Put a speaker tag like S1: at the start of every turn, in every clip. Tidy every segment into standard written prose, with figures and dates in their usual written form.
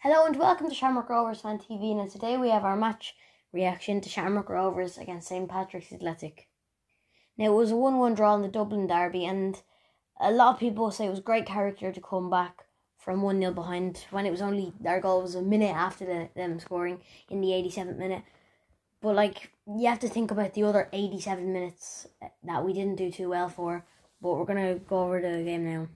S1: Hello and welcome to Shamrock Rovers Fan TV, and today we have our match reaction to Shamrock Rovers against St Patrick's Athletic. Now, it was a 1-1 draw in the Dublin derby, and a lot of people say it was great character to come back from 1-0 behind when it was only, their goal was a minute after them scoring in the 87th minute. But you have to think about the other 87 minutes that we didn't do too well for, but we're going to go over the game now.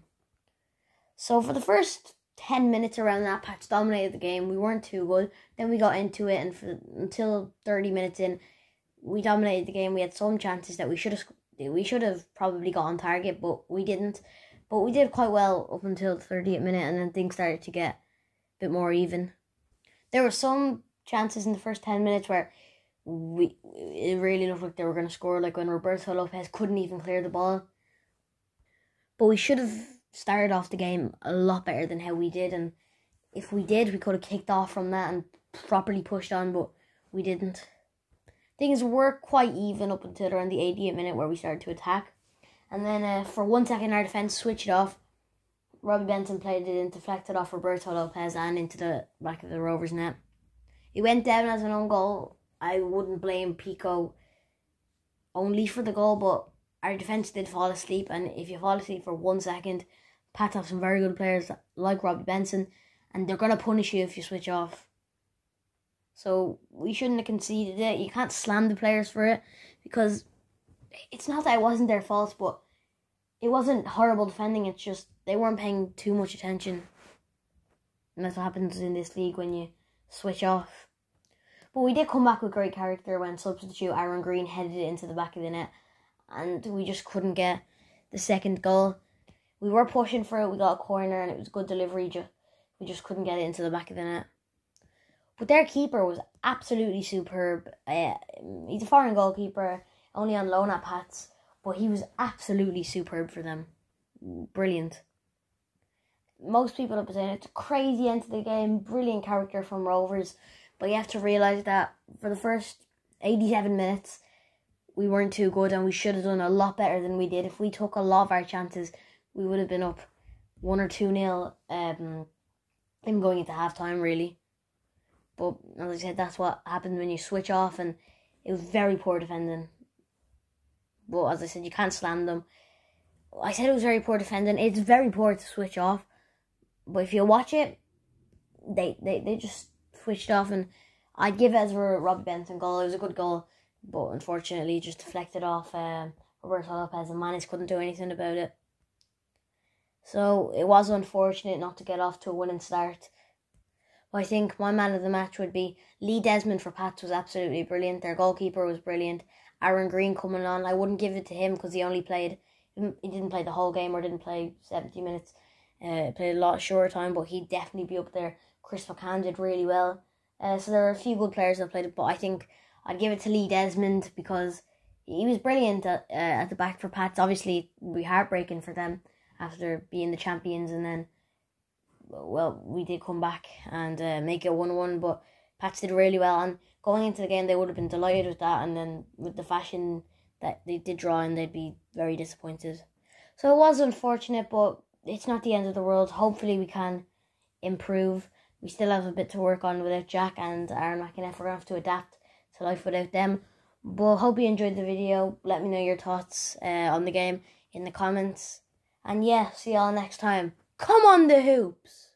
S1: So for the first 10 minutes around that, Pats dominated the game. We weren't too good. Then we got into it, and until 30 minutes in, we dominated the game. We had some chances that we should have probably got on target, but we didn't. But we did quite well up until the 30th minute, and then things started to get a bit more even. There were some chances in the first 10 minutes where it really looked like they were going to score, like when Roberto Lopez couldn't even clear the ball. But we should have started off the game a lot better than how we did, and if we did, we could have kicked off from that and properly pushed on, but we didn't. Things were quite even up until around the 80th minute where we started to attack, and then for 1 second our defence switched off. Robbie Benson played it and deflected off Roberto Lopez and into the back of the Rovers net. It went down as an own goal. I wouldn't blame Pico only for the goal, but our defence did fall asleep, and if you fall asleep for 1 second, Pats have some very good players like Robbie Benson, and they're going to punish you if you switch off. So we shouldn't have conceded it. You can't slam the players for it, because it's not that it wasn't their fault, but it wasn't horrible defending. It's just they weren't paying too much attention. And that's what happens in this league when you switch off. But we did come back with great character when substitute Aaron Green headed it into the back of the net, and we just couldn't get the second goal. We were pushing for it, we got a corner, and it was a good delivery. We just couldn't get it into the back of the net. But their keeper was absolutely superb. He's a foreign goalkeeper, only on loan at Pats, but he was absolutely superb for them. Brilliant. Most people have been saying it's a crazy end to the game, brilliant character from Rovers, but you have to realise that for the first 87 minutes, we weren't too good, and we should have done a lot better than we did. If we took a lot of our chances, we would have been up 1 or 2-0 in going into half-time, really. But as I said, that's what happens when you switch off, and it was very poor defending. But as I said, you can't slam them. I said it was very poor defending. It's very poor to switch off. But if you watch it, they just switched off, and I'd give it as a Robbie Benson goal. It was a good goal, but unfortunately just deflected off Roberto Lopez, and Manis couldn't do anything about it. So it was unfortunate not to get off to a winning start. But I think my man of the match would be Lee Desmond for Pats. Was absolutely brilliant. Their goalkeeper was brilliant. Aaron Green coming on, I wouldn't give it to him because he didn't play the whole game, or didn't play 70 minutes. Played a lot shorter time, but he'd definitely be up there. Chris McCann did really well. So there were a few good players that played it, but I think I'd give it to Lee Desmond because he was brilliant at the back for Pats. Obviously, it would be heartbreaking for them after being the champions, and then, well, we did come back and make it 1-1, but Pats did really well, and going into the game they would have been delighted with that, and then with the fashion that they did draw in, they'd be very disappointed. So it was unfortunate, but it's not the end of the world. Hopefully we can improve. We still have a bit to work on without Jack and Aaron McInnes. We're going to have to adapt to life without them. But hope you enjoyed the video. Let me know your thoughts on the game in the comments. And yeah, see y'all next time. Come on the hoops!